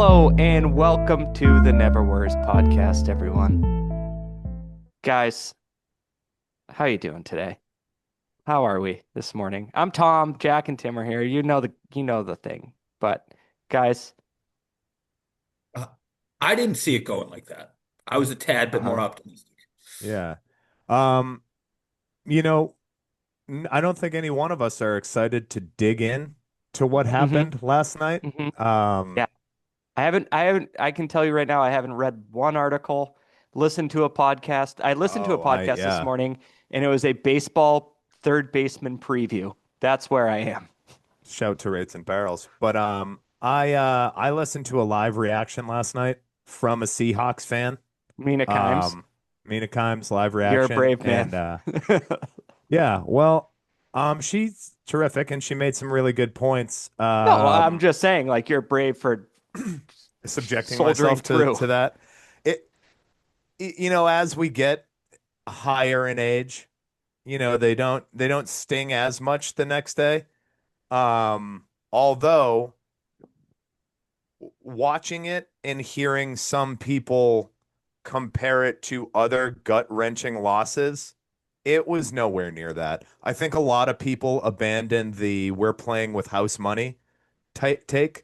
Hello and welcome to the Never Worries podcast, everyone. Guys, how you doing today? How are we this morning? I'm Tom, Jack, and Tim are here. You know the thing. But guys, Uh, I didn't see it going like that. I was a tad bit more uh-huh. optimistic. Yeah. Um, you know, I don't think any one of us are excited to dig in to what Mm-hmm. happened last night. Mm-hmm. Um, Yeah. I can tell you right now, I haven't read one article, listened to a podcast. I listened to a podcast this yeah, morning and it was a baseball third baseman preview. That's where I am. shout to rates and barrels. But I listened to a live reaction last night from a Seahawks fan. Mina Kimes, Um, Mina Kimes live you're a reaction, brave man. and yeah, well, she's terrific, and she made some really good points. No, I'm just saying, like, you're brave for Subjecting soldiering myself to through. that. It, as we get higher in age, they don't sting as much the next day. Although watching it and hearing some people compare it to other gut-wrenching losses, it was nowhere near that. I think a lot of people abandoned the we're playing with house money type take.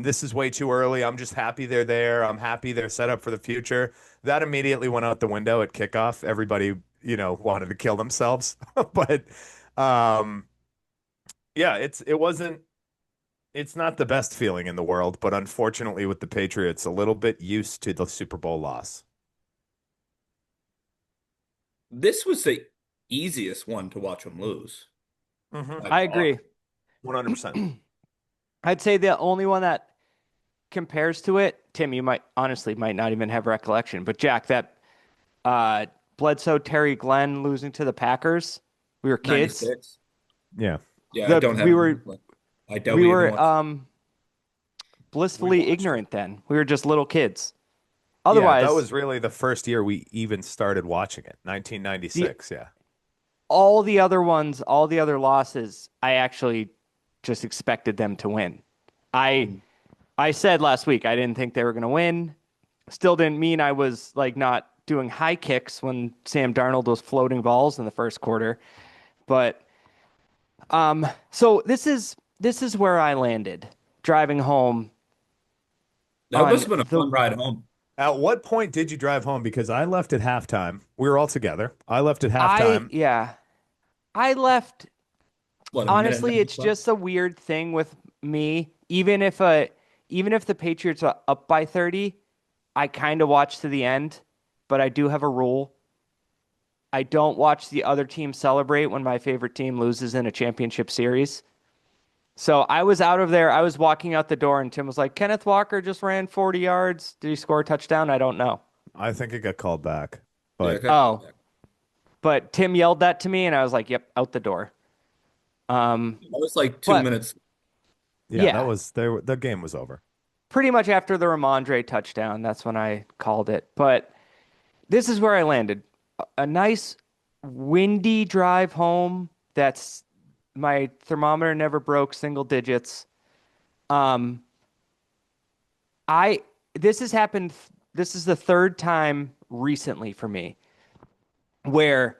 This is way too early. I'm just happy they're there. I'm happy they're set up for the future. That immediately went out the window at kickoff. Everybody, wanted to kill themselves. But um, yeah, it's not the best feeling in the world, but unfortunately with the Patriots, a little bit used to the Super Bowl loss. This was the easiest one to watch them lose Mm-hmm. by I far. agree. 100%. I'd say the only one that compares to it, Tim, you might not even have recollection, but Jack, that uh Bledsoe Terry Glenn losing to the Packers. We were kids. 96. Yeah. Yeah, I The don't have we it, were but I doubt we we even were watched. We blissfully watched it. ignorant then. We were just little kids. Yeah, that Otherwise, was really the first year we even started watching it, the 1996. Yeah. all the other ones, all the other losses, I actually just expected them to win. I Mm. I said last week I didn't think they were going to win. Still didn't mean I was like not doing high kicks when Sam Darnold was floating balls in the first quarter. But so this is where I landed driving home That must on have been a the fun ride home. At what point did you drive home? Because I left at halftime. We were all together. I left at I halftime. yeah. I left. What, a minute and a Honestly, half it's left? just a weird thing with me. Even if the Patriots are up by 30, I kind of watch to the end, but I do have a rule. I don't watch the other team celebrate when my favorite team loses in a championship series. So I was out of there. I was walking out the door, and Tim was like, Kenneth Walker just ran 40 yards. Did he score a touchdown? I don't know. I think it got called back. Yeah, I But got called Oh, back. but Tim yelled that to me, and I was like, yep, out the door. Um, That was like two but minutes. yeah, that yeah, was there. The game was over. pretty much after the Ramondre touchdown, that's when I called it. But this is where I landed. A nice windy drive home. That's my thermometer never broke single digits. Um, I this has happened. This is the third time recently for me where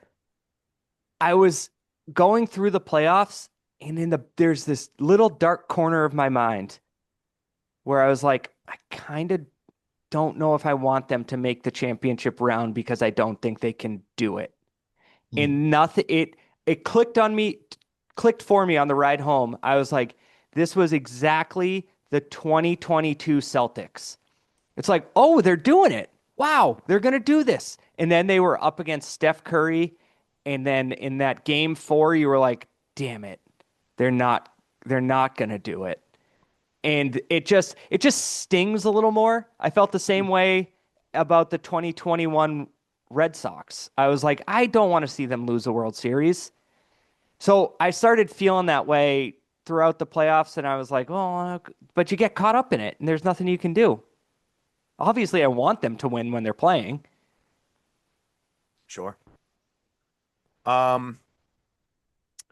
I was going through the playoffs, and there's this little dark corner of my mind where I was like, I kind of don't know if I want them to make the championship round because I don't think they can do it. Mm. And nothing it clicked for me on the ride home. I was like, this was exactly the 2022 Celtics. It's like, oh, they're doing it. Wow, they're going to do this. And then they were up against Steph Curry. And then in that game 4, you were like, damn it. They're not they're not going to do it. And it just stings a little more. I felt the same way about the 2021 Red Sox. I was like, I don't want to see them lose a World Series. So I started feeling that way throughout the playoffs, and I was like, oh, but you get caught up in it, and there's nothing you can do. Obviously, I want them to win when they're playing. Sure. Um,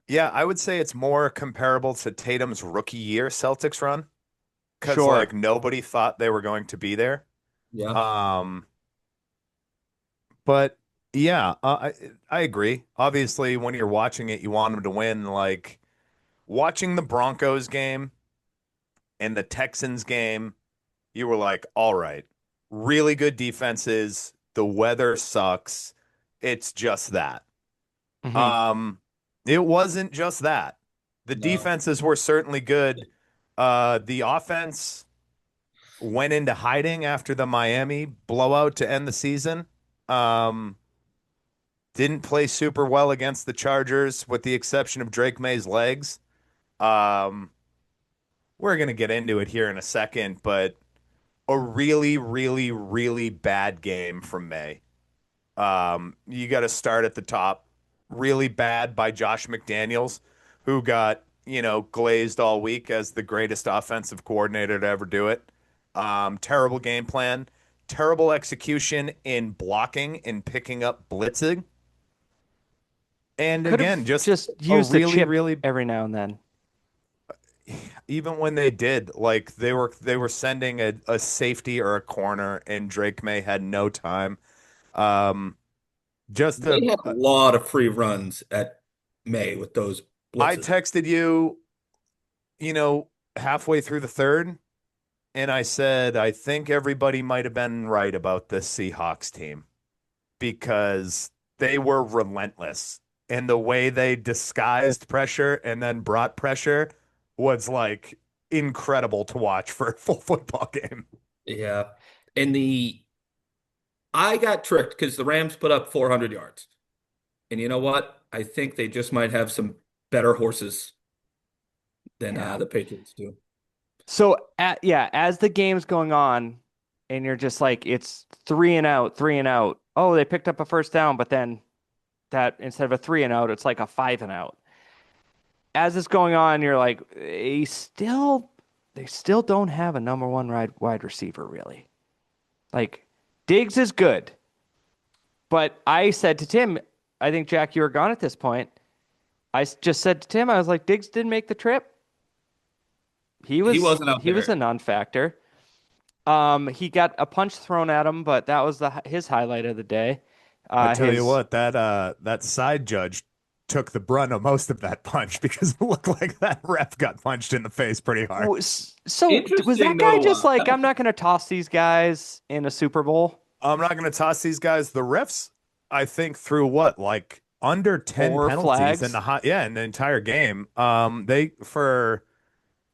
yeah, I would say it's more comparable to Tatum's rookie year Celtics run. because Sure. like nobody thought they were going to be there. Yeah. Um, but yeah, I agree. Obviously, when you're watching it, you want them to win. Like watching the Broncos game and the Texans game, you were like, all right, really good defenses. The weather sucks. It's just that. Hmm. Um, it wasn't just that. The No. defenses were certainly good. The offense went into hiding after the Miami blowout to end the season. Um, didn't play super well against the Chargers, with the exception of Drake May's legs. Um, we're gonna get into it here in a second, but a really, really, really bad game from May. You got to start at the top. Really bad by Josh McDaniels, who got, glazed all week as the greatest offensive coordinator to ever do it. Terrible game plan, terrible execution in blocking and picking up blitzing. And Could again, have just just a used the really, chip really, every now and then. even when they did, like they were sending a safety or a corner, and Drake May had no time. Um, just They a, had a lot of free runs at May with those I blitzes. texted you, halfway through the third, and I said, I think everybody might have been right about this Seahawks team because they were relentless. And the way they disguised pressure and then brought pressure was like incredible to watch for a full football game. Yeah. And I got tricked because the Rams put up 400 yards. And you know what? I think they just might have some better horses than Yeah. the Patriots do. So yeah, as the game's going on, and you're just like, it's three and out, three and out. Oh, they picked up a first down, but then that instead of a three and out, it's like a five and out. As it's going on, you're like, they still don't have a number one wide receiver, really. Like Diggs is good, but I said to Tim, I think Jack, you were gone at this point. Just said to Tim, I was like, Diggs didn't make the trip. He He was wasn't out he was a there. non-factor. He got a punch thrown at him, but that was his highlight of the day. I tell you His what, that side judge took the brunt of most of that punch because it looked like that ref got punched in the face pretty hard. was Interesting that guy though. just like, I'm not going to toss these guys in a Super Bowl? I'm not going to toss these guys. The refs, I think, threw what, like under 10 Four penalties in flags. in the entire game.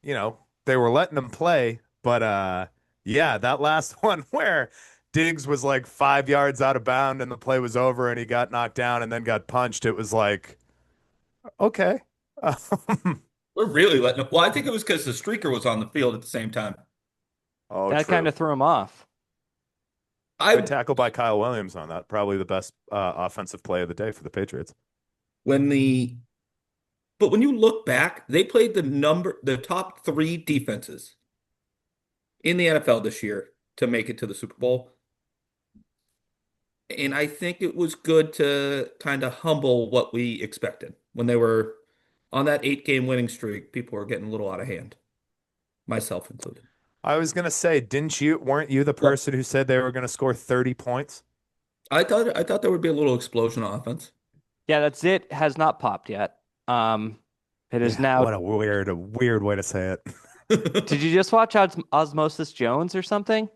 You know, they were letting them play, but yeah, that last one where Diggs was like 5 yards out of bound and the play was over and he got knocked down and then got punched. It was like, okay. We're really letting him. Well, I think it was because the streaker was on the field at the same time. Oh, That kind true. of threw him off. Good I tackle by Kyle Williams on that. Probably the best offensive play of the day for the Patriots. when the But when you look back, they played the top three defenses in the NFL this year to make it to the Super Bowl. And I think it was good to kind of humble what we expected. When they were on that 8 game winning streak, people were getting a little out of hand, myself included. I was gonna say, weren't you the Yep. person who said they were gonna score 30 points? I thought there would be a little explosion of offense. Yeah, that's it. Has not popped yet. It is Yeah, now. what a weird way to say it. Did you just watch Osmosis Jones or something?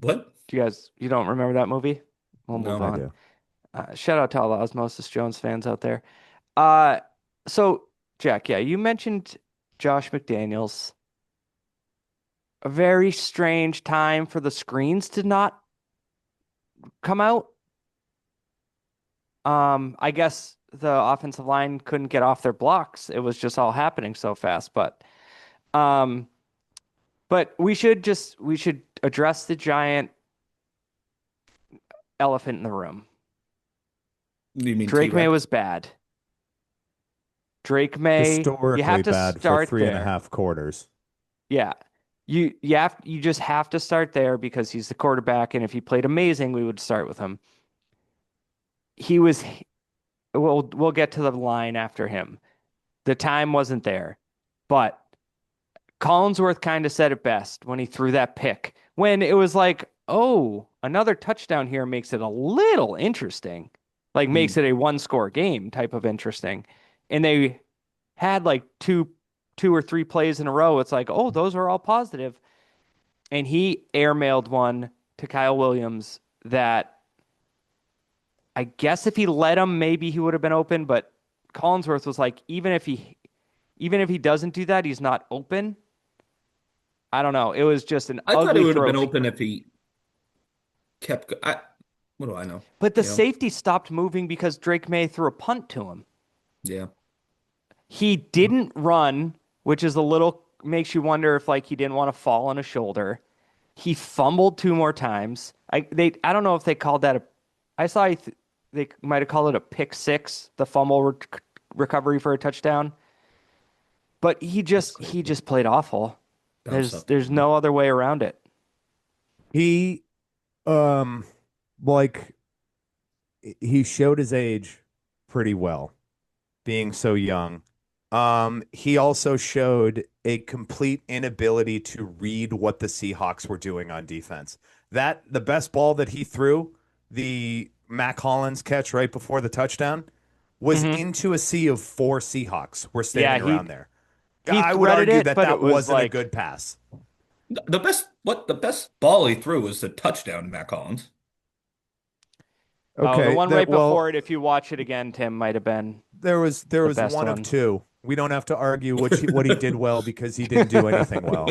What? You don't remember that movie? We'll move No. I on. do. Shout out to all the Osmosis Jones fans out there. Uh, so Jack, yeah, you mentioned Josh McDaniels. A very strange time for the screens to not come out. I guess the offensive line couldn't get off their blocks. It was just all happening so fast. Um, but we should address the giant elephant in the room. You mean Drake May T-Rex? was bad. Drake May, you Historically have to bad for start three and a there. half quarters. Yeah. You just have to start there because he's the quarterback, and if he played amazing, we would start with him. He was we'll get to the line after him. The time wasn't there. But Collinsworth kind of said it best when he threw that pick. When it was like, oh, another touchdown here makes it a little interesting. Like makes Mm. it a one score game type of interesting. And they had like two or three plays in a row. It's like, oh, those are all positive. And he airmailed one to Kyle Williams that I guess if he let him, maybe he would have been open. But Collinsworth was like, even if he doesn't do that, he's not open. I don't know. It was just an I thought it ugly would have throw. been open if he kept. What do I know? But the You know? safety stopped moving because Drake May threw a punt to him. Yeah. He didn't run, which is a little makes you wonder if like he didn't want to fall on his shoulder. He fumbled two more times. I don't know if they called that a. I saw they might have called it a pick six, the fumble recovery for a touchdown. But That's he crazy. just played awful. Bounced up. There's no other way around it. He um like he showed his age pretty well, being so young. He also showed a complete inability to read what the Seahawks were doing on defense. That the best ball that he threw, the Mac Hollins catch right before the touchdown, was Hmm. into a sea of four Seahawks were Yeah, standing around there. he I would threaded argue it, that but it that was wasn't a like, good pass. The best ball he threw was the touchdown to Matt Collins. oh, the Okay, one that right well, before it, if you watch it again, Tim might have been there the was best one of one. two. We don't have to argue what he did well because he didn't do anything well.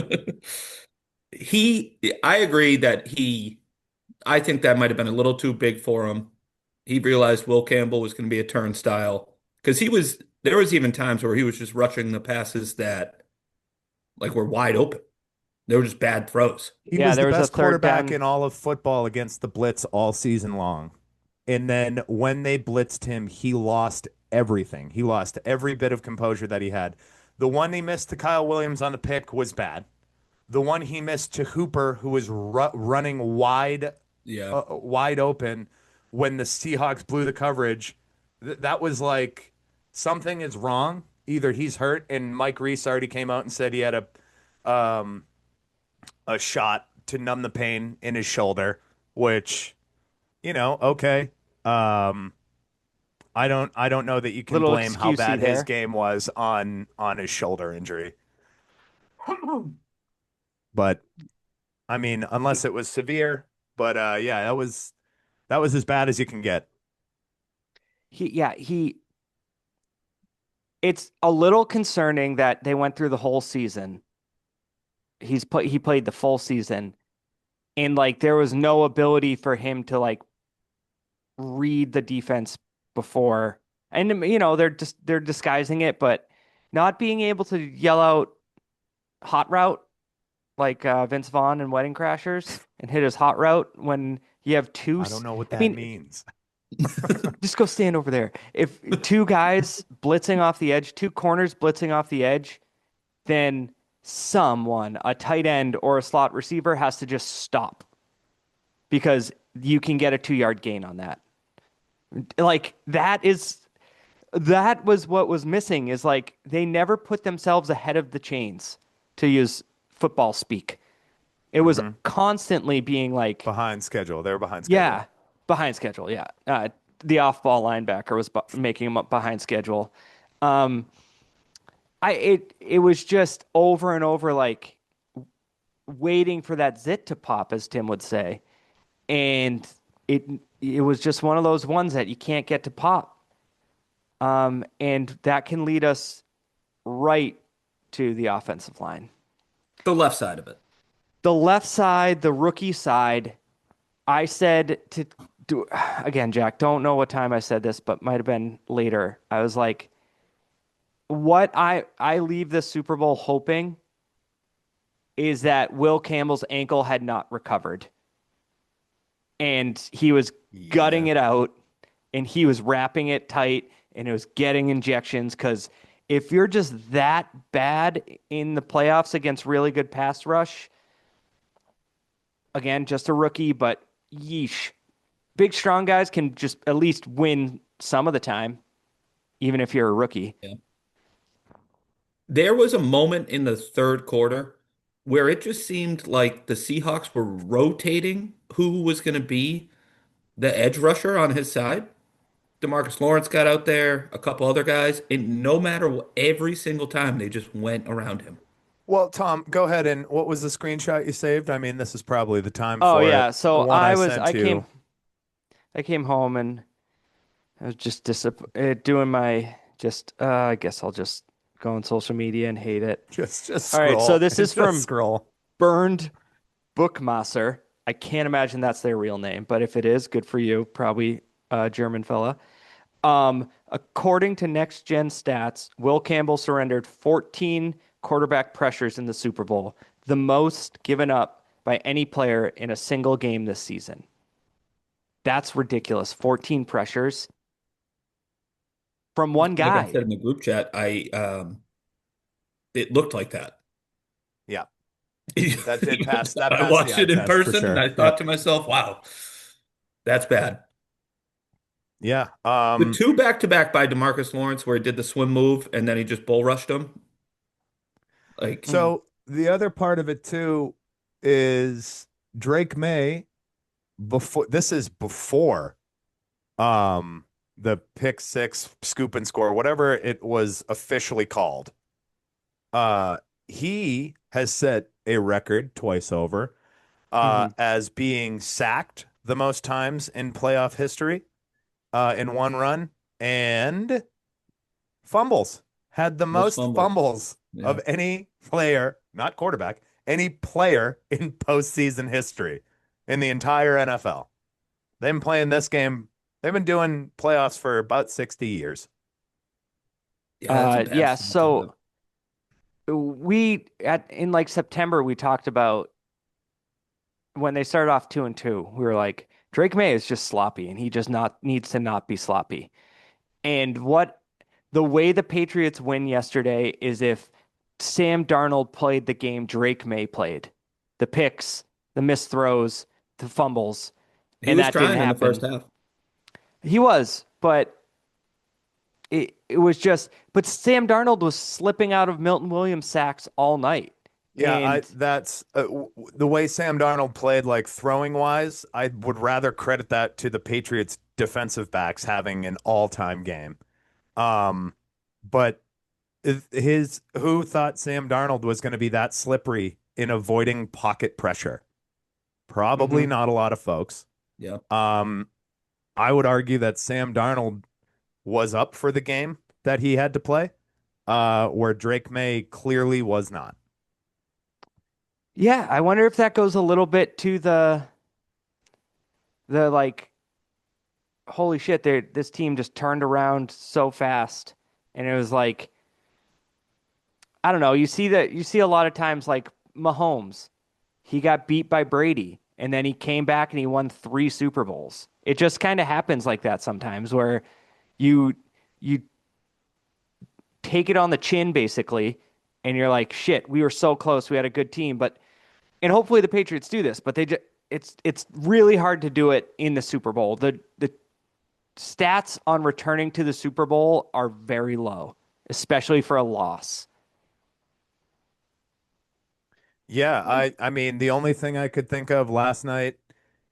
I agree that I think that might have been a little too big for him. He realized Will Campbell was going to be a turnstile because there was even times where he was just rushing the passes that like were wide open. They were just bad throws. He Yeah, was there the was a best third quarterback down. in all of football against the blitz all season long. And then when they blitzed him, he lost everything. He lost every bit of composure that he had. The one he missed to Kyle Williams on the pick was bad. The one he missed to Hooper, who was running Yeah. wide open when the Seahawks blew the coverage, that was like something is wrong. Either he's hurt, and Mike Reese already came out and said he had um, a shot to numb the pain in his shoulder, which, okay. Um, I don't know that you can Little blame how excusey bad his there. game was on his shoulder injury. But I mean, unless it was severe, but yeah, that was as bad as you can get. Yeah, it's a little concerning that they went through the whole season. He played the full season and like there was no ability for him to like read the defense before. And they're disguising it, but not being able to yell out hot route like Vince Vaughn and Wedding Crashers and hit his hot route when you have I don't know what I that mean, means. just go stand over there. If two guys blitzing off the edge, two corners blitzing off the edge, then someone, a tight end or a slot receiver, has to just stop because you can get a 2 yard gain on that. Like that was what was missing is like they never put themselves ahead of the chains, to use football speak. It was Hmm. constantly being like, Behind schedule. They were behind schedule. yeah, behind schedule. Yeah. The off ball linebacker was making him up behind schedule. Um, it was just over and over like waiting for that zit to pop, as Tim would say. And it it was just one of those ones that you can't get to pop. And that can lead us right to the offensive line. The left side of it. The left side, the rookie side, I said to do again, Jack, don't know what time I said this, but might have been later. I was like, what I leave this Super Bowl hoping is that Will Campbell's ankle had not recovered and he was gutting Yeah. it out and he was wrapping it tight and it was getting injections because if you're just that bad in the playoffs against really good pass rush, again, just a rookie, but yeesh. Big, strong guys can just at least win some of the time, even if you're a rookie. Yeah. There was a moment in the third quarter where it just seemed like the Seahawks were rotating who was going to be the edge rusher on his side. DeMarcus Lawrence got out there, a couple other guys, and no matter what, every single time they just went around him. Well, Tom, go ahead and what was the screenshot you saved? I mean, this is probably the time Oh for it. yeah, The so one I sent you. I came home and I was just doing my just I guess I'll just go on social media and hate it. Just All right, so scroll. this is Just from scroll. Burned Bookmaster. I can't imagine that's their real name, but if it is, good for you. Probably a German fella. According to Next Gen Stats, Will Campbell surrendered 14 quarterback pressures in the Super Bowl, the most given up by any player in a single game this season. That's ridiculous. 14 pressures from one Like I guy. said in the group chat, it looked like that. Yeah. That did pass. That I passed the watched eye it in test for person and sure. I thought to myself, wow, that's bad. Yeah. The two back-to-back by DeMarcus Lawrence where he did the swim move and then he just bull rushed him. Like, Mhm. So the other part of it too is Drake May before this is before um the pick six scoop and score, whatever it was officially called. Uh he has set a record twice over Mhm. as being sacked the most times in playoff history in one run and fumbles. Had the most most fumbles. fumbles Yeah. of any player, not quarterback, any player in postseason history in the entire NFL. They've been playing this game. They've been doing playoffs for about 60 years. Yeah, that's a bad Yeah, stat to have. so we at in like September we talked about when they started off 2-2, we were like, Drake May is just sloppy and he just not needs to not be sloppy. And what the way the Patriots win yesterday is if Sam Darnold played the game Drake May played. The picks, the missed throws, the fumbles, He and was that didn't trying in the first happen. half. He was, but it was just but Sam Darnold was slipping out of Milton Williams sacks all night. Yeah, I And that's the way Sam Darnold played, like throwing wise. I would rather credit that to the Patriots defensive backs having an all-time game. Um, but his who thought Sam Darnold was going to be that slippery in avoiding pocket pressure? Probably mhm. not a lot of folks. Yeah. Um, I would argue that Sam Darnold was up for the game that he had to play, where Drake May clearly was not. Yeah, I wonder if that goes a little bit to the like holy shit, this team just turned around so fast. And it was like, I don't know, you see a lot of times like Mahomes, he got beat by Brady and then he came back and he won 3 Super Bowls. It just kind of happens like that sometimes where you you take it on the chin basically and you're like, shit, we were so close. We had a good team, but and hopefully the Patriots do this, but they just it's really hard to do it in the Super Bowl. The stats on returning to the Super Bowl are very low, especially for a loss. Yeah, I mean the only thing I could think of last night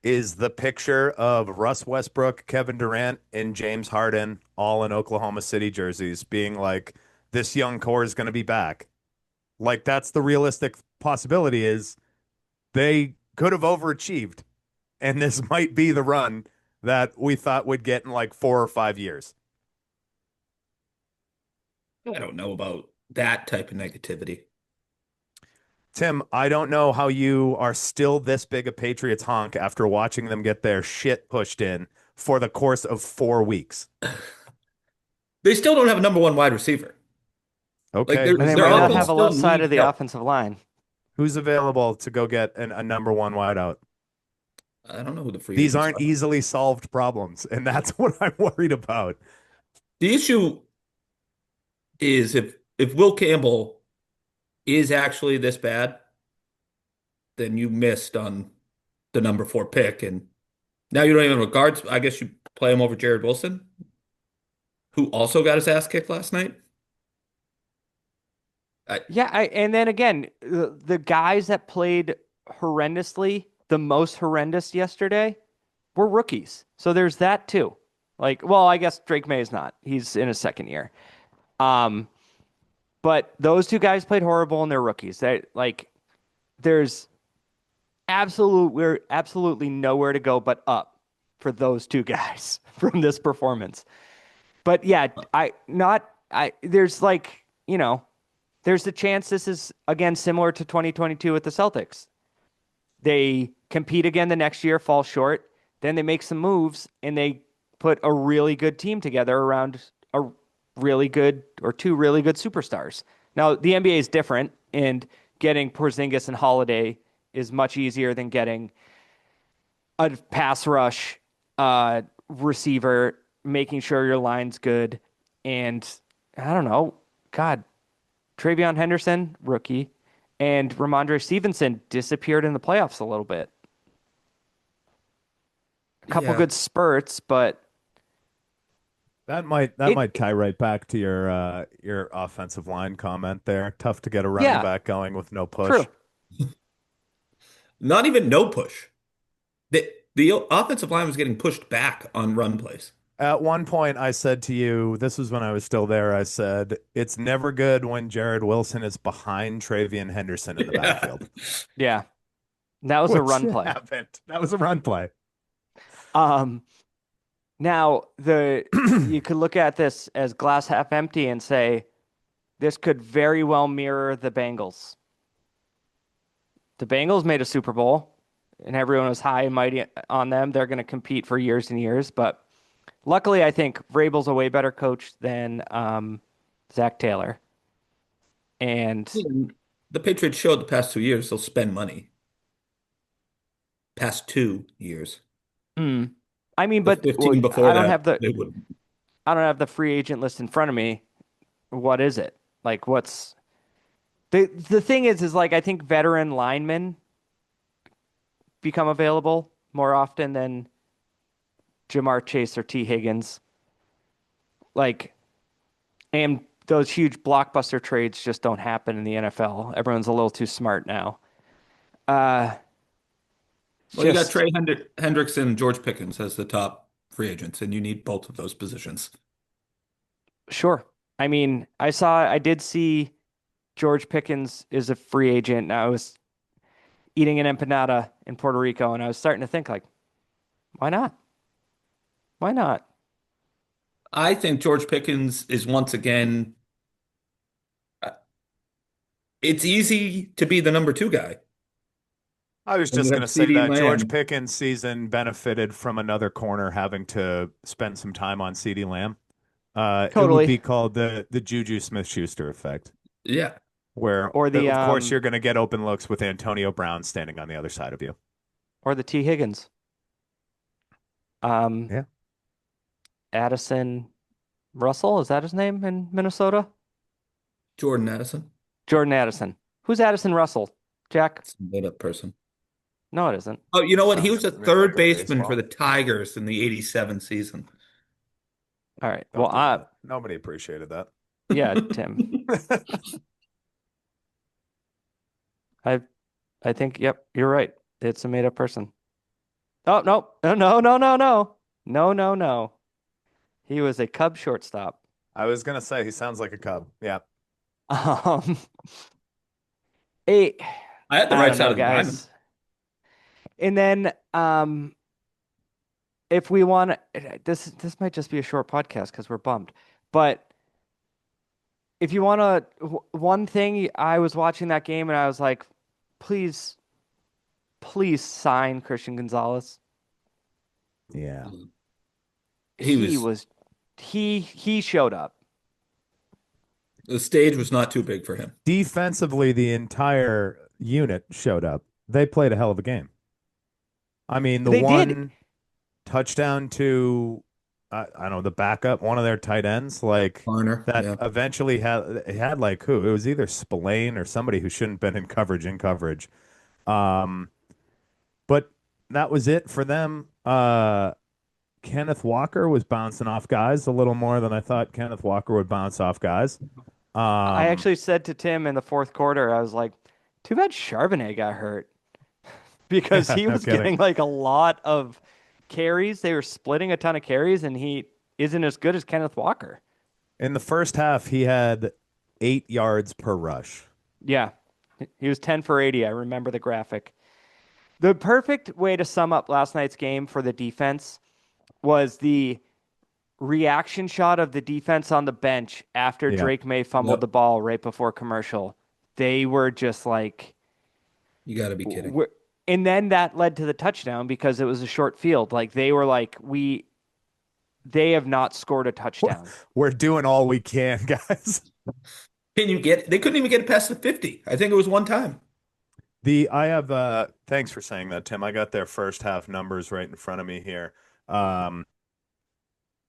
is the picture of Russ Westbrook, Kevin Durant, and James Harden all in Oklahoma City jerseys, being like, this young core is going to be back. Like that's the realistic possibility is they could have overachieved, and this might be the run that we thought would get in like 4 or 5 years. I don't know about that type of negativity. Tim, I don't know how you are still this big a Patriots honk after watching them get their shit pushed in for the course of 4 weeks. They still don't have a number one wide receiver. Like Okay, their And they who's their might not offense have a available? still left side of needs the help. offensive line. Who's available to go get a number one wideout? I don't know who the free These agents aren't are. easily solved problems, and that's what I'm worried about. The issue is if Will Campbell is actually this bad, then you missed on the number four pick, and now you don't even have a guards. I guess you play him over Jared Wilson, who also got his ass kicked last night. Yeah, and then again, the guys that played horrendously, the most horrendous yesterday, were rookies. So there's that too. Like, well, I guess Drake May is not. He's in his second year. Um, but those two guys played horrible and they're rookies. They like there's we're absolutely nowhere to go but up for those two guys from this performance. But yeah, there's like, there's the chance this is again similar to 2022 with the Celtics. They compete again the next year, fall short, then they make some moves and they put a really good team together around a really good or two really good superstars. Now, the NBA is different, and getting Porzingis and Holiday is much easier than getting a pass rush receiver, making sure your line's good. And I don't know, God, Travion Henderson, rookie, and Ramondre Stevenson disappeared in the playoffs a little bit. A couple Yeah. good spurts, but That might tie right back to your offensive line comment there. Tough to get a running yeah, back going with no push. true. Not even no push. The offensive line was getting pushed back on run plays. At one point, I said to you, this was when I was still there, I said, it's never good when Jared Wilson is behind Travion Henderson in the Yeah. backfield. Yeah, that was a Which run play. happened. That was a run play. Um, Now you could look at this as glass half empty and say this could very well mirror the Bengals. The Bengals made a Super Bowl, and everyone was high and mighty on them. They're going to compete for years and years, but luckily, I think Vrabel's a way better coach than Zach Taylor. And The Patriots showed the past 2 years they'll spend money. Past 2 years. mm, I mean, The but 15 before that, they wouldn't. I don't have the free agent list in front of me. What is it? Like, what's the thing is like I think veteran linemen become available more often than Jamar Chase or T. Higgins. Like, and those huge blockbuster trades just don't happen in the NFL. Everyone's a little too smart now. Uh, Well, you got just Trey Hendrickson and George Pickens as the top free agents, and you need both of those positions. sure. I mean, I did see George Pickens is a free agent. And I was eating an empanada in Puerto Rico, and I was starting to think like, why not? Why not? I think George Pickens is once again, uh, it's easy to be the number two guy I was when just you going have to say CeeDee that George Lamb. Pickens' season benefited from another corner having to spend some time on CeeDee Lamb. It would Totally. be called the Juju Smith-Schuster effect, Yeah. where, Or the of course, you're going to get open looks with Antonio Brown standing on the other side of you. T. Higgins. Um, Yeah. Addison Russell, is that his name in Minnesota? Jordan Addison, Jordan Addison. Who's Addison Russell? Jack? it's a made-up person. No, it isn't. Oh, you know what? He Sounds was a to me like third a baseman for baseball. the Tigers in the '87 season. All right. Well, Don't do that. Nobody appreciated that. yeah, Tim. I I think, yep, you're right. It's a made up person. Oh, no. No, no, no, no, no. No, no, no. He was a Cub shortstop. I was going to say he sounds like a Cub. Yeah. Um, eight. I had the I right don't side know, of the diamond. guys. And then if we want this might just be a short podcast because we're bummed. But if you want to, one thing I was watching that game and I was like, please, please sign Christian Gonzalez. Yeah. He He was was, he showed up. the stage was not too big for him. Defensively, the entire unit showed up. They played a hell of a game. I mean, the They one did. touchdown to, I don't know, the backup, one of their tight ends, like Garner, that yeah. eventually had like who? It was either Spillane or somebody who shouldn't have been in coverage. But that was it for them. Kenneth Walker was bouncing off guys a little more than I thought Kenneth Walker would bounce off guys. I Um, actually said to Tim in the fourth quarter, I was like, too bad Charbonnet got hurt because yeah, he no was kidding. getting like a lot of carries. They were splitting a ton of carries, and he isn't as good as Kenneth Walker. In the first half, he had 8 yards per rush. Yeah, he was 10 for 80. I remember the graphic. The perfect way to sum up last night's game for the defense was the reaction shot of the defense on the bench after Yeah. Drake May fumbled Yep. the ball right before commercial. They were just like, You got to be kidding. and then that led to the touchdown because it was a short field. Like they were like, they have not scored a touchdown. We're doing all we can, guys. They couldn't even get it past the 50. I think it was one time. I have thanks for saying that, Tim. I got their first half numbers right in front of me here. Um,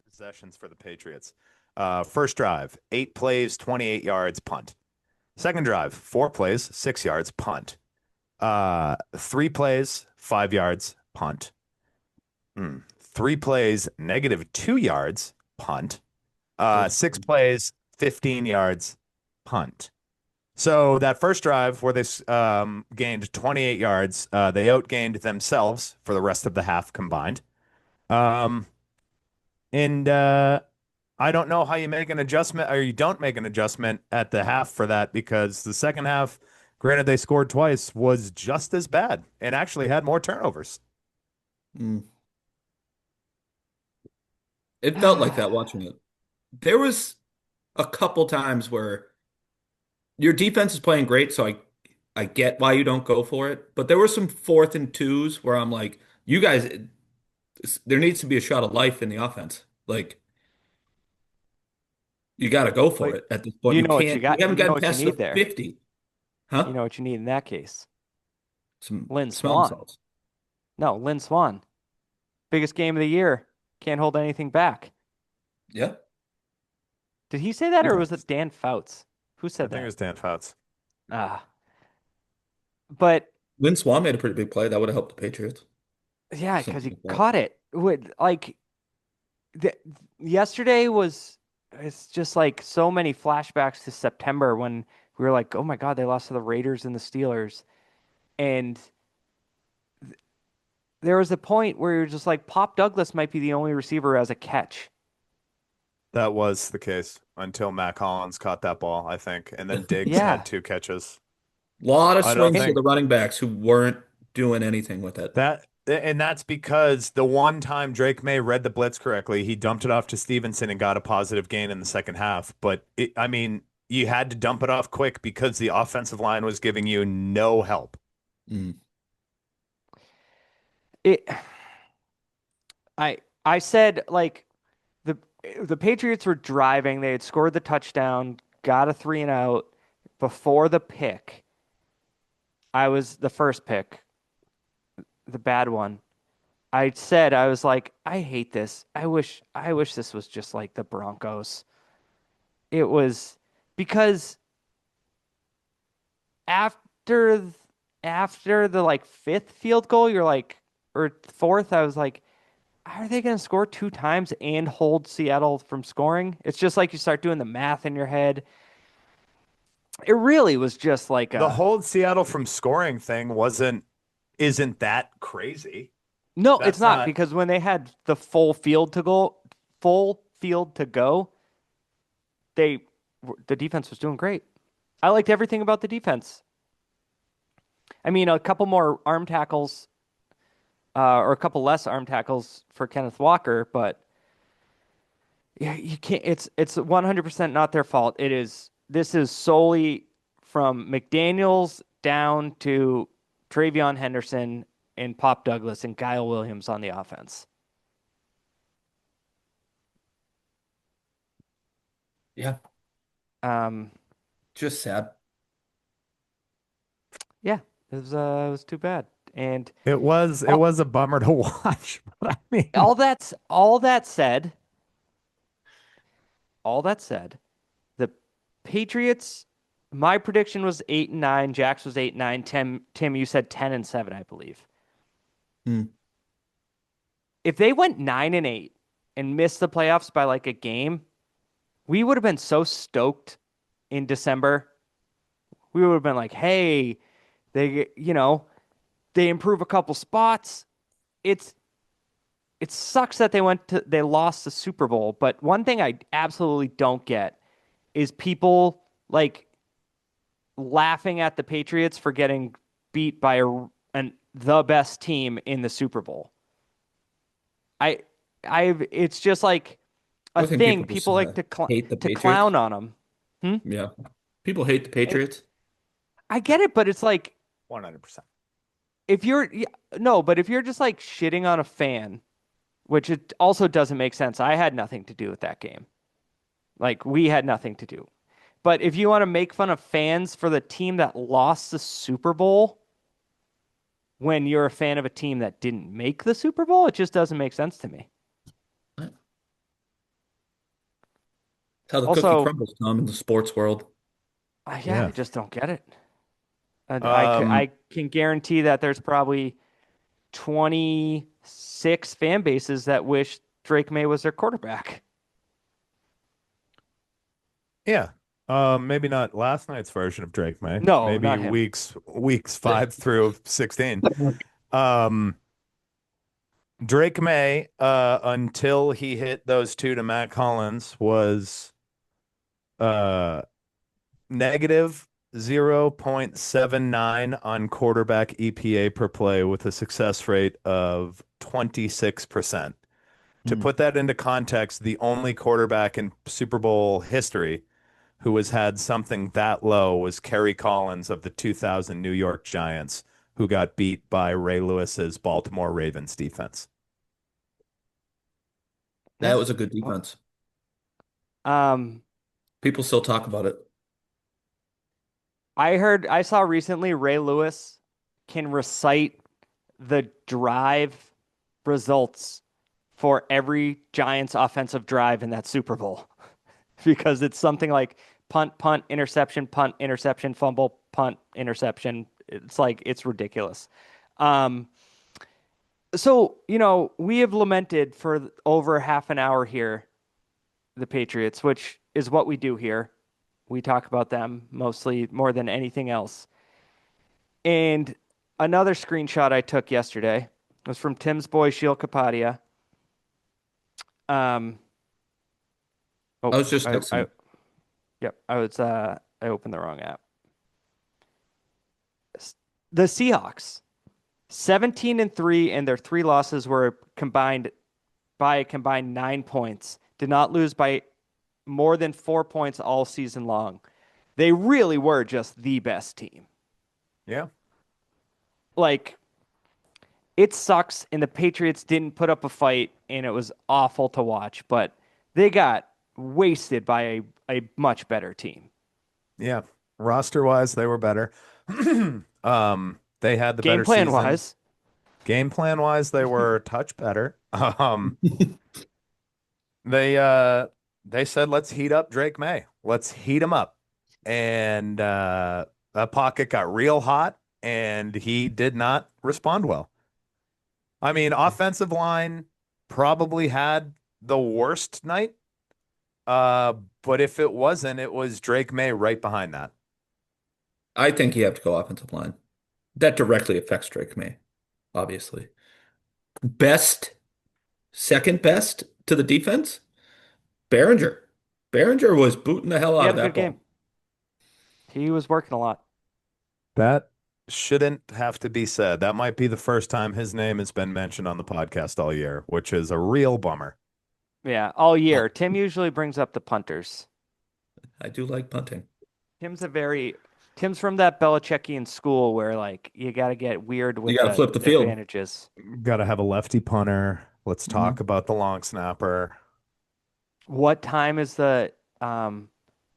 Possessions for the Patriots. First drive, 8 plays, 28 yards, punt. Second drive, 4 plays, 6 yards, punt. 3 plays, 5 yards, punt. 3 plays, -2 yards, punt. Those 6 plays, 15 yards, punt. So that first drive where they gained 28 yards, they outgained themselves for the rest of the half combined. Um, and I don't know how you make an adjustment or you don't make an adjustment at the half for that because the second half, granted they scored twice, was just as bad and actually had more turnovers. Mm. It felt like that watching it. There was a couple times where your defense is playing great, so I get why you don't go for it. But there were some 4th and 2s where I'm like, you guys, there needs to be a shot of life in the offense. Like you got to go for Like, it at this point. you You know what you can't. You got? haven't You know gotten what you past the need there. 50, You huh? know what you need in that case. Some Lynn smelling Swan. salts. No, Lynn Swan. Biggest game of the year. Can't hold anything back. Yeah. Did he say that or Yeah. was it Dan Fouts? Who I said think it that? was Dan Fouts. Ah, but Lynn Swan made a pretty big play that would have helped the Patriots. yeah, because Something he like that. caught it. Would like the, yesterday was it's just like so many flashbacks to September when we were like, oh my God, they lost to the Raiders and the Steelers. And there was a point where you're just like, Pop Douglas might be the only receiver as a catch. That was the case until Matt Collins caught that ball, I think. And then Diggs had Yeah. 2 catches. Lot of I don't swings And to think the running backs who weren't doing anything with it. and that's because the one time Drake May read the blitz correctly, he dumped it off to Stevenson and got a positive gain in the second half. But I mean, you had to dump it off quick because the offensive line was giving you no help. Mm. it I said like the the Patriots were driving, they had scored the touchdown, got a 3-and-out before the pick. I was the first pick, the bad one. I said I was like, I hate this. I wish this was just like the Broncos. It was because after after the like fifth field goal, you're like or fourth, I was like, how are they going to score 2 times and hold Seattle from scoring? It's just like you start doing the math in your head. It really was just like The a hold Seattle from scoring thing isn't that crazy. no, it's That's not not because when they had the full field to go, they the defense was doing great. I liked everything about the defense. I mean, a couple more arm tackles, or a couple less arm tackles for Kenneth Walker, but yeah, you can't. It's 100% not their fault. It is. This is solely from McDaniels down to Travion Henderson and Pop Douglas and Kyle Williams on the offense. Yeah. Um, Just sad. yeah, it was too bad. And it all, was a bummer to watch. But I mean, all that said, the Patriots. My prediction was 8-9. Jax was 8-9. Tim, you said 10-7, I believe. Mm. If they went 9-8 and missed the playoffs by like a game, we would have been so stoked in December, we would have been like, hey, they improve a couple spots. It's it sucks that they lost the Super Bowl, but one thing I absolutely don't get is people like laughing at the Patriots for getting beat by the best team in the Super Bowl. I it's just like a I think thing people just people like hate the to Patriots. clown on them. Hmm? Yeah. People hate the It, Patriots. I get it, but it's like 100%. if you're yeah, no, but if you're just like shitting on a fan, which it also doesn't make sense. I had nothing to do with that game. Like we had nothing to do. But if you want to make fun of fans for the team that lost the Super Bowl when you're a fan of a team that didn't make the Super Bowl, it just doesn't make sense to me. That's how the cookie Also, crumbles, Tom, in the sports world. yeah, Yeah. I just don't get it. And Um, I can guarantee that there's probably 26 fan bases that wish Drake May was their quarterback. yeah. Maybe not last night's version of Drake May. No, Maybe not him. weeks 5 through 16. Um, Drake May, until he hit those two to Matt Collins, was uh negative 0.79 on quarterback EPA per play with a success rate of 26%. To Mm. put that into context, the only quarterback in Super Bowl history who has had something that low was Kerry Collins of the 2000 New York Giants, who got beat by Ray Lewis's Baltimore Ravens defense. That Yeah. was a good Well, defense. Um, People still talk about it. I saw recently Ray Lewis can recite the drive results for every Giants offensive drive in that Super Bowl because it's something like punt, interception, fumble, punt, interception. It's like it's ridiculous. Um, so, we have lamented for over half an hour here the Patriots, which is what we do here. We talk about them mostly more than anything else. And another screenshot I took yesterday was from Tim's boy Sheil Kapadia. Um, I oh, was just I texting. yep, I opened the wrong app. The Seahawks, 17-3, and their three losses were combined by a combined 9 points. Did not lose by more than 4 points all season long. They really were just the best team. Yeah. Like it sucks, and the Patriots didn't put up a fight, and it was awful to watch, but they got wasted by a much better team. Yeah. Roster wise, they were better. They had the Game better plan season. wise, Game plan wise, they were a touch better. They they said let's heat up Drake May. Let's heat him up. And that pocket got real hot and he did not respond well. I mean, offensive line probably had the worst night. Uh, but if it wasn't, it was Drake May right behind that. I think you have to go offensive line. That directly affects Drake May, obviously. Best, second best to the defense, Behringer. Behringer was booting the hell he out had of a good that game. ball. He was working a lot. That shouldn't have to be said. That might be the first time his name has been mentioned on the podcast all year, which is a real bummer. Yeah, all Uh, year. Tim usually brings up the punters. I do like punting. Tim's a very Tim's from that Belichickian school where like you got to get weird You with got to the flip the field. advantages. Got to have a lefty punter. Let's talk Mhm. about the long snapper. What time is the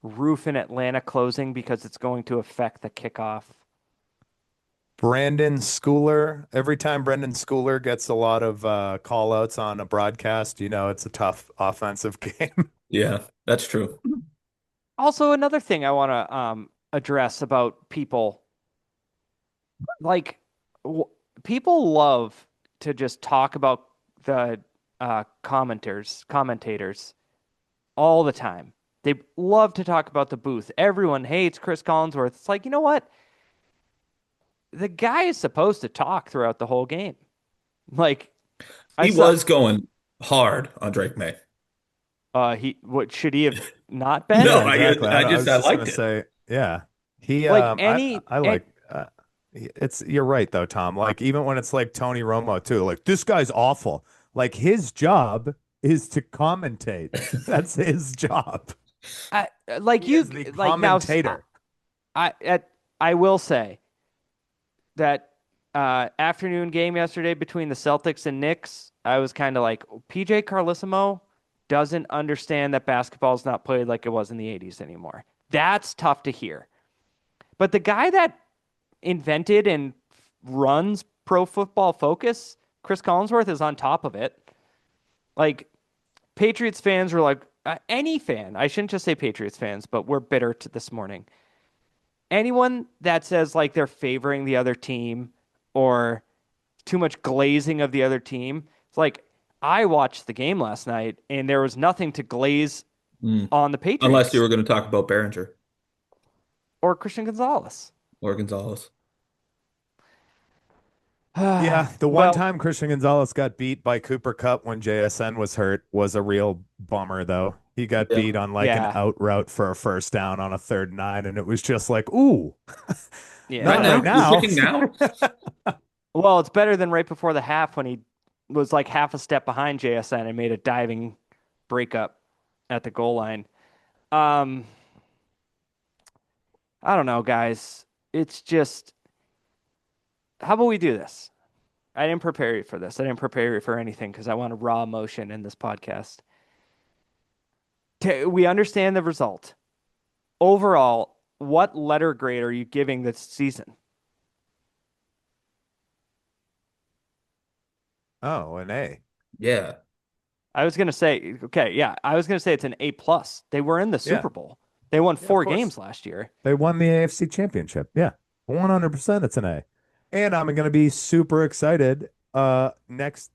roof in Atlanta closing because it's going to affect the kickoff? Brandon Schooler. Every time Brendan Schooler gets a lot of call outs on a broadcast, it's a tough offensive game. Yeah, that's true. Also, another thing I want to address about people like w people love to just talk about the commentators all the time. They love to talk about the booth. Everyone hates Chris Collinsworth. It's like, you know what? The guy is supposed to talk throughout the whole game. Like I He saw was going hard on Drake May. he what should he have not been? No, Yeah, I exactly. I was I just gonna liked it. say, yeah, he. Like I like. It's you're right though, Tom. Like even when it's like Tony Romo too, like this guy's awful. Like his job is to commentate. That's his job. I like He you is the like now commentator. I will say that afternoon game yesterday between the Celtics and Knicks, I was kind of like PJ Carlissimo doesn't understand that basketball is not played like it was in the 80s anymore. That's tough to hear. But the guy that invented and runs Pro Football Focus, Chris Collinsworth, is on top of it. Like Patriots fans were like any fan. I shouldn't just say Patriots fans, but we're bitter to this morning. Anyone that says like they're favoring the other team or too much glazing of the other team, it's like I watched the game last night and there was nothing to glaze Mm. on the Unless you Patriots were going to talk about Behringer or Christian Gonzalez. or Gonzalez. Yeah, the one Well, time Christian Gonzalez got beat by Cooper Cup when JSN was hurt was a real bummer, though. He got Yeah. beat on like an yeah, out route for a first down on a 3rd and 9, and it was just like, ooh, Right not yeah. right now, you're now. picking now. Well, it's better than right before the half when he was like half a step behind JSN and made a diving breakup at the goal line. Um, I don't know, guys. It's just, how about we do this? I didn't prepare you for this. I didn't prepare you for anything because I want a raw emotion in this podcast. We understand the result. Overall, what letter grade are you giving this season? Oh, an A. Yeah. I was gonna say, okay, yeah, I was gonna say it's an A plus. They were in the Yeah, Super Bowl. They won yeah, of four course. games last year. They won the AFC Championship. Yeah, 100% it's an A. And I'm going to be super excited next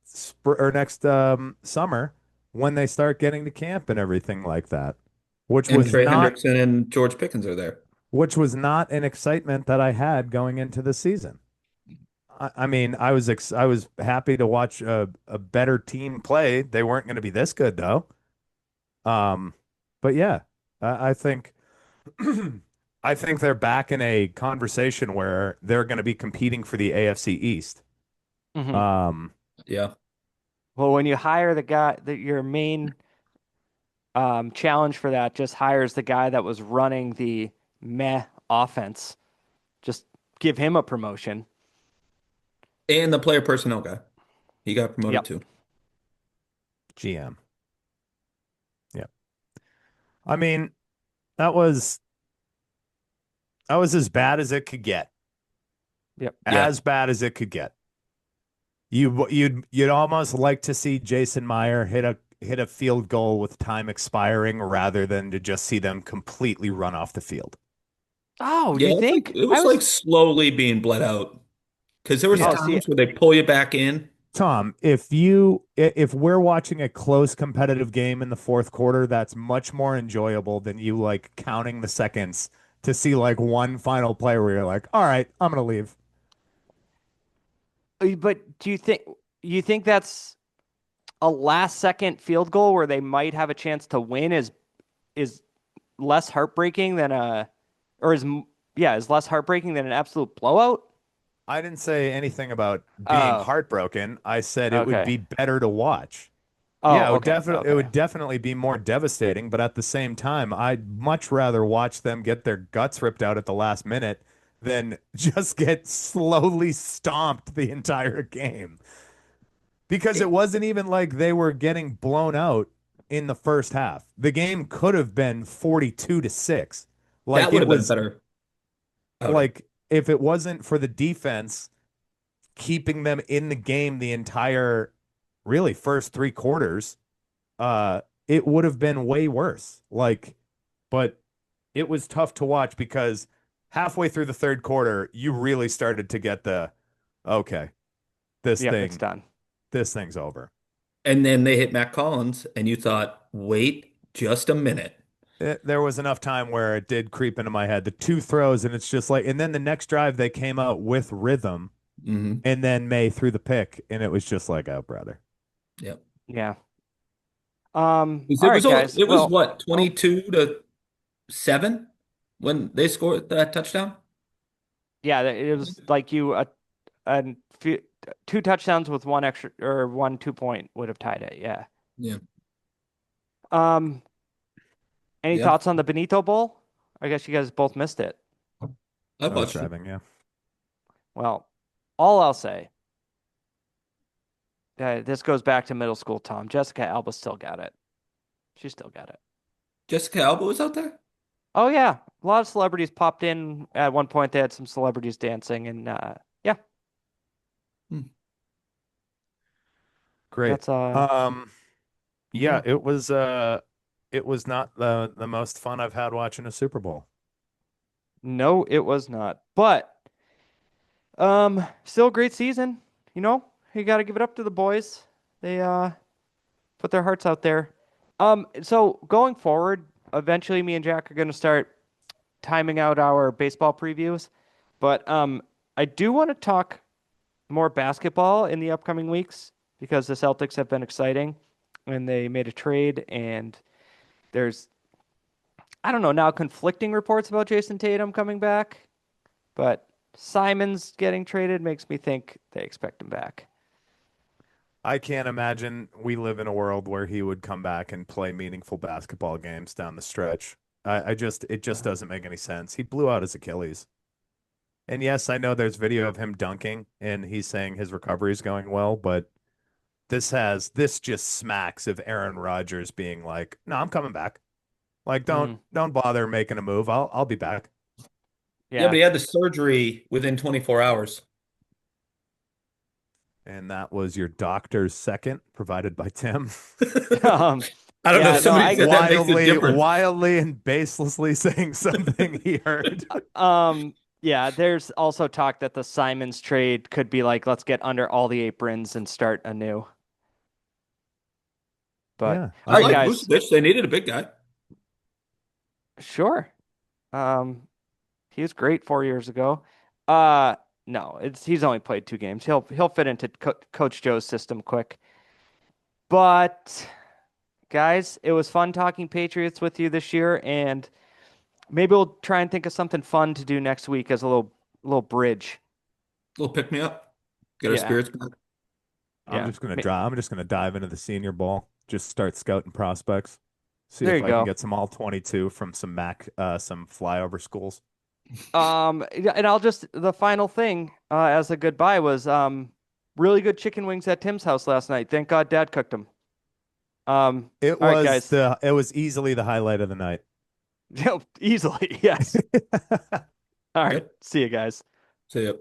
summer when they start getting to camp and everything like that, which And was Trey not Hendrickson and George Pickens are there. an excitement that I had going into the season. I mean, I was happy to watch a better team play. They weren't going to be this good though. Um, but yeah, I think I think they're back in a conversation where they're going to be competing for the AFC East. Hmm. Um, Yeah. Well, when you hire the guy that your main challenge for that just hires the guy that was running the meh offense, just give him a promotion. And the player personnel guy. He got promoted Yep. too. GM. Yeah. I mean, that was as bad as it could get. Yep. Yeah. As bad as it could get. You'd almost like to see Jason Meyer hit a field goal with time expiring rather than to just see them completely run off the field. Oh, Yeah, you it's like think it I was like was? slowly being bled out. Because there was Oh, Yeah. see, times where they pull you back in. Tom, if we're watching a close competitive game in the fourth quarter, that's much more enjoyable than you like counting the seconds to see like one final play where you're like, all right, I'm gonna leave. but you think that's a last second field goal where they might have a chance to win is less heartbreaking than a or is yeah, is less heartbreaking than an absolute blowout? I didn't say anything about being Oh, heartbroken. I said it would okay. be better to watch. Yeah, Oh, okay. it Okay. would definitely be more devastating, but at the same time, I'd much rather watch them get their guts ripped out at the last minute than just get slowly stomped the entire game. Because it It- wasn't even like they were getting blown out in the first half. The game could have been 42-6. That Like would it have been was better outing. like if it wasn't for the defense keeping them in the game the entire really first 3 quarters, it would have been way worse. Like, but it was tough to watch because halfway through the third quarter, you really started to get the okay, this Yep, it's thing, done. this thing's over. And then they hit Matt Collins, and you thought, wait just a minute. There was enough time where it did creep into my head. The two throws, and it's just like, and then the next drive they came out with rhythm, Hmm. and then May threw the pick, and it was just like, oh, brother. Yep. Yeah. It All was right, guys. it was Well, what, oh, 22-7 when they scored that touchdown? yeah, it was like a few, two touchdowns with one extra or 1 2 point would have tied it. Yeah. Yeah. Um, any Yeah. thoughts on the Benito Bowl? I guess you guys both missed it. I I was watched it. driving, yeah. Well, all I'll say, this goes back to middle school, Tom. Jessica Alba still got it. She still got it. Jessica Alba was out there? Oh yeah, a lot of celebrities popped in at one point. They had some celebrities dancing, and yeah, Hmm. Great. that's Yeah, yeah. it was not the most fun I've had watching a Super Bowl. No, it was not. But still a great season. You know, you got to give it up to the boys. They put their hearts out there. So going forward, eventually me and Jack are going to start timing out our baseball previews. But I do want to talk more basketball in the upcoming weeks because the Celtics have been exciting and they made a trade and there's I don't know now conflicting reports about Jason Tatum coming back, but Simon's getting traded makes me think they expect him back. I can't imagine we live in a world where he would come back and play meaningful basketball games down the stretch. It just doesn't make any sense. He blew out his Achilles. And yes, I know there's video of him dunking and he's saying his recovery is going well, but this just smacks of Aaron Rodgers being like, "No, I'm coming back. Like Mm, don't bother making a move. I'll be back." Yeah, but yeah. he had the surgery within 24 hours. And that was your doctor's second, provided by Tim. Um, I don't know. yeah, no, Somebody I said that makes a difference. Wildly and baselessly saying something he heard. yeah, there's also talk that the Simons trade could be like, let's get under all the aprons and start anew. But Yeah. all I right, like guys, Vucevic. They needed a big guy. sure. Um, he was great 4 years ago. Uh, no, he's only played 2 games. He'll fit into Coach Joe's system quick. But guys, it was fun talking Patriots with you this year, and maybe we'll try and think of something fun to do next week as a little bridge. Little pick me up. Get our Yeah, spirits back. yeah. I'm just gonna dive into the Senior Bowl. Just start scouting prospects. See There if you I can go. get some all 22 from some flyover schools. Yeah, and I'll just the final thing as a goodbye was really good chicken wings at Tim's house last night. Thank God Dad cooked them. All right, guys. It was easily the highlight of the night. Easily, yes. All right. Yep. See you guys. See ya.